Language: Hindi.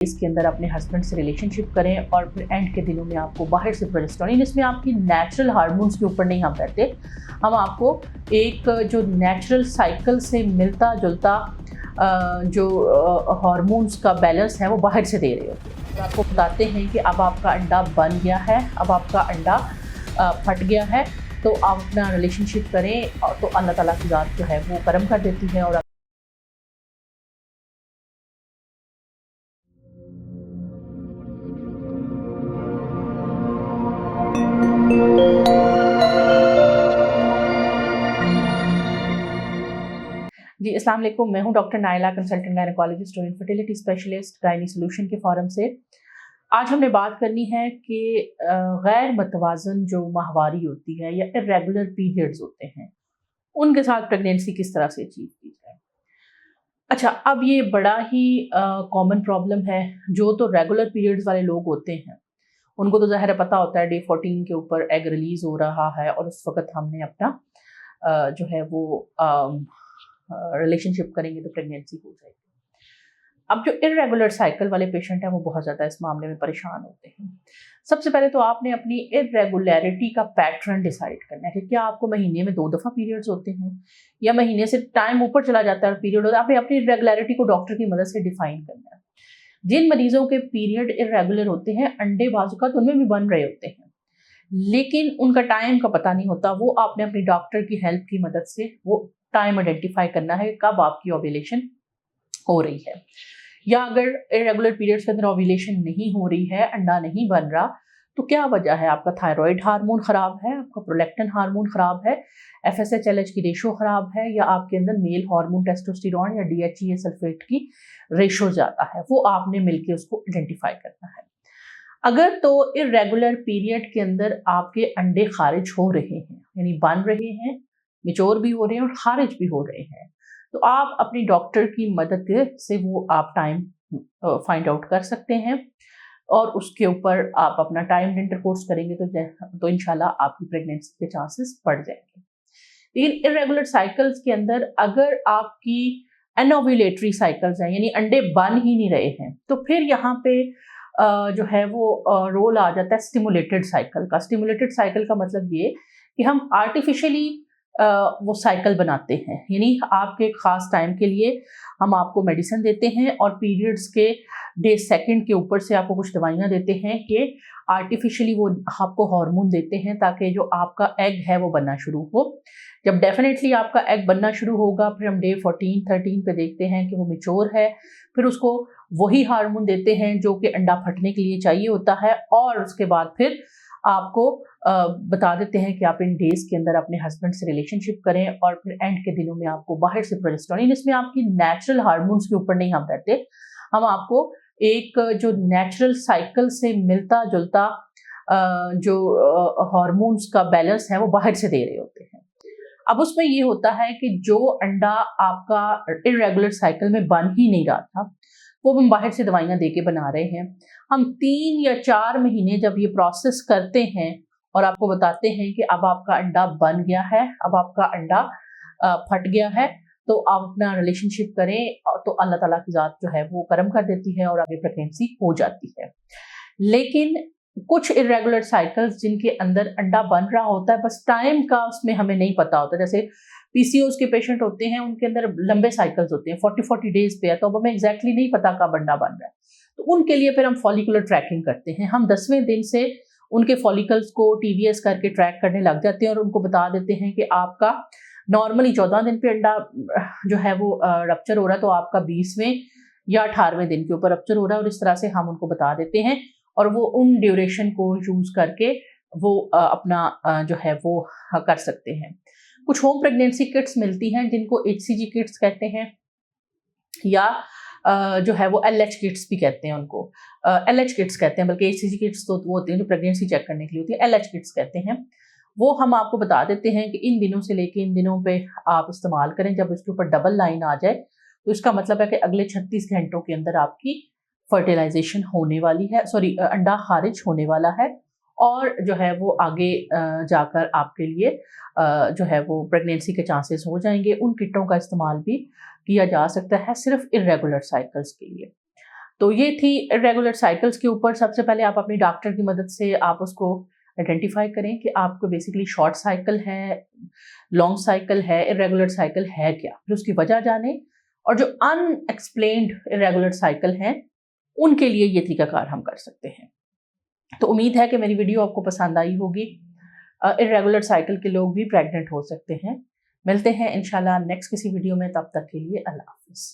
इसके अंदर अपने हस्बैंड से रिलेशनशिप करें और फिर एंड के दिनों में आपको बाहर से प्रोजेस्टेरोन, इसमें आपकी नेचुरल हार्मोन्स के ऊपर नहीं हम रहते, हम आपको एक जो नेचुरल साइकिल से मिलता जुलता जो हार्मोन्स का बैलेंस है वो बाहर से दे रहे होते हैं। आपको बताते हैं कि अब आपका अंडा बन गया है, अब आपका अंडा फट गया है, तो आप अपना रिलेशनशिप करें तो अल्लाह ताला की ज़ात जो है वो करम कर देती है। और जी, अस्सलाम वालेकुम। मैं हूं डॉक्टर नायला, कंसल्टेंट गायनेकोलॉजिस्ट और इनफर्टिलिटी स्पेशलिस्ट गायनी सॉल्यूशन के फोरम से। आज हमने बात करनी है कि गैर मतवाजन जो माहवारी होती है या इरेगुलर पीरियड्स होते हैं, उनके साथ प्रेगनेंसी किस तरह से अचीव की जाए। अच्छा, अब ये बड़ा ही कॉमन प्रॉब्लम है। जो तो रेगुलर पीरियड्स वाले लोग होते हैं उनको तो ज़ाहिर है पता होता है डे 14 के ऊपर एग रिलीज हो रहा है और उस वक्त हमने अपना जो है वो रिलेशनशिप करेंगे तो प्रेगनेंसी हो जाएगी। अब जो इरेगुलर साइकिल वाले पेशेंट हैं वो बहुत ज़्यादा इस मामले में परेशान होते हैं। सबसे पहले तो आपने अपनी इरेगुलरिटी का पैटर्न डिसाइड करना है कि क्या आपको महीने में 2 दफ़ा पीरियड्स होते हैं या महीने से टाइम ऊपर चला जाता है और पीरियड होता है। आपने अपनी इरेगुलरिटी को डॉक्टर की मदद से डिफाइन करना है। जिन मरीजों के पीरियड इरेगुलर होते हैं, अंडे बाजुकात उनमें भी बन रहे होते हैं, लेकिन उनका टाइम का पता नहीं होता, वो आपने अपनी डॉक्टर की हेल्प की मदद से वो टाइम आइडेंटिफाई करना है कब आपकी ओव्यूलेशन हो रही है। या अगर इरेगुलर पीरियड्स के अंदर ओव्यूलेशन नहीं हो रही है, अंडा नहीं बन रहा, तो क्या वजह है? आपका थायराइड हार्मोन खराब है, आपका प्रोलैक्टिन हार्मोन खराब है, FSH-LH की रेशो खराब है, या आपके अंदर मेल हार्मोन टेस्टोस्टेरोन या DHEA सल्फेट की रेशो ज़्यादा है। वो आपने मिलके उसको आइडेंटिफाई करना है। अगर तो इरेगुलर पीरियड के अंदर आपके अंडे खारिज हो रहे हैं, यानी बन रहे हैं, मिच्योर भी हो रहे हैं और खारिज भी हो रहे हैं, तो आप अपनी डॉक्टर की मदद से वो आप टाइम फाइंड आउट कर सकते हैं और उसके ऊपर आप अपना टाइम इंटरकोर्स करेंगे तो इंशाल्लाह आपकी प्रेगनेंसी के चांसेस बढ़ जाएंगे। लेकिन इरेगुलर साइकिल्स के अंदर अगर आपकी एनोव्यूलेटरी साइकिल्स हैं, यानी अंडे बन ही नहीं रहे हैं, तो फिर यहाँ पे जो है वो रोल आ जाता है स्टिमुलेटेड साइकिल का। स्टिमुलेटेड साइकिल का मतलब ये कि हम आर्टिफिशियली वो साइकिल बनाते हैं, यानी आपके एक ख़ास टाइम के लिए हम आपको मेडिसिन देते हैं और पीरियड्स के डे सेकंड के ऊपर से आपको कुछ दवाइयाँ देते हैं कि आर्टिफिशियली वो आपको हार्मोन देते हैं ताकि जो आपका एग है वो बनना शुरू हो। जब डेफिनेटली आपका एग बनना शुरू होगा, फिर हम डे 14-13 पे देखते हैं कि वो मैच्योर है, फिर उसको वही हार्मोन देते हैं जो कि अंडा फटने के लिए चाहिए होता है, और उसके बाद फिर आपको बता देते हैं कि आप इन डेज के अंदर अपने हस्बैंड से रिलेशनशिप करें और फिर एंड के दिनों में आपको बाहर से प्रोजेस्टेरोन, इसमें आपकी नेचुरल हार्मोन्स के ऊपर नहीं हम रहते, हम आपको एक जो नेचुरल साइकिल से मिलता जुलता जो हार्मोन्स का बैलेंस है वो बाहर से दे रहे होते हैं। अब उसमें ये होता है कि जो अंडा आपका इरेगुलर साइकिल में बन ही नहीं रहा था, वो हम बाहर से दवाइयाँ देके बना रहे हैं। हम 3 या 4 महीने जब ये प्रोसेस करते हैं और आपको बताते हैं कि अब आपका अंडा बन गया है, अब आपका अंडा फट गया है, तो आप अपना रिलेशनशिप करें तो अल्लाह ताला की ज़ात जो है वो करम कर देती है और आगे प्रेगनेंसी हो जाती है। लेकिन कुछ इरेगुलर साइकिल्स जिनके अंदर अंडा बन रहा होता है, बस टाइम का उसमें हमें नहीं पता होता, जैसे PCOS के पेशेंट होते हैं, उनके अंदर लंबे साइकिल्स होते हैं, 40-40 डेज पे है, तो अब हमें एग्जैक्टली नहीं पता कब अंडा बन रहा है, तो उनके लिए फिर हम फॉलिकुलर ट्रैकिंग करते हैं। हम 10वें दिन से उनके फॉलिकल्स को TVS करके ट्रैक करने लग जाते हैं और उनको बता देते हैं कि आपका नॉर्मली 14 दिन पे अंडा जो है वो रप्चर हो रहा है, तो आपका 20वें या 18वें दिन के ऊपर रप्चर हो रहा है, और इस तरह से हम उनको बता देते हैं और वो उन ड्यूरेशन को यूज करके वो अपना जो है वो कर सकते हैं। कुछ होम प्रेगनेंसी किट्स मिलती हैं जिनको HCG किट्स कहते हैं, या जो है वो LH किट्स भी कहते हैं उनको। LH किट्स कहते हैं, बल्कि HCG किट्स तो वो होती हैं जो प्रेगनेंसी चेक करने के लिए होती है, LH किट्स कहते हैं। वो हम आपको बता देते हैं कि इन दिनों से लेके इन दिनों पे आप इस्तेमाल करें। जब इसके ऊपर डबल लाइन आ जाए तो इसका मतलब है कि अगले 36 घंटों के अंदर आपकी फर्टिलाइजेशन होने वाली है, सॉरी अंडा खारिज होने वाला है, और जो है वो आगे जाकर आपके लिए जो है वो प्रेगनेंसी के चांसेस हो जाएंगे। उन किटों का इस्तेमाल भी किया जा सकता है सिर्फ इरेगुलर साइकिल्स के लिए। तो ये थी इरेगुलर साइकिल्स के ऊपर। सबसे पहले आप अपनी डॉक्टर की मदद से आप उसको आइडेंटिफाई करें कि आपको बेसिकली शॉर्ट साइकिल है, लॉन्ग साइकिल है, इरेगुलर साइकिल है क्या, फिर उसकी वजह जाने। और जो अनएक्सप्लेन्ड इरेगुलर साइकिल हैं उनके लिए ये तरीकाकार हम कर सकते हैं। तो उम्मीद है कि मेरी वीडियो आपको पसंद आई होगी। इरेगुलर साइकिल के लोग भी प्रेग्नेंट हो सकते हैं। मिलते हैं इंशाल्लाह नेक्स्ट किसी वीडियो में, तब तक के लिए अल्लाह हाफिज़।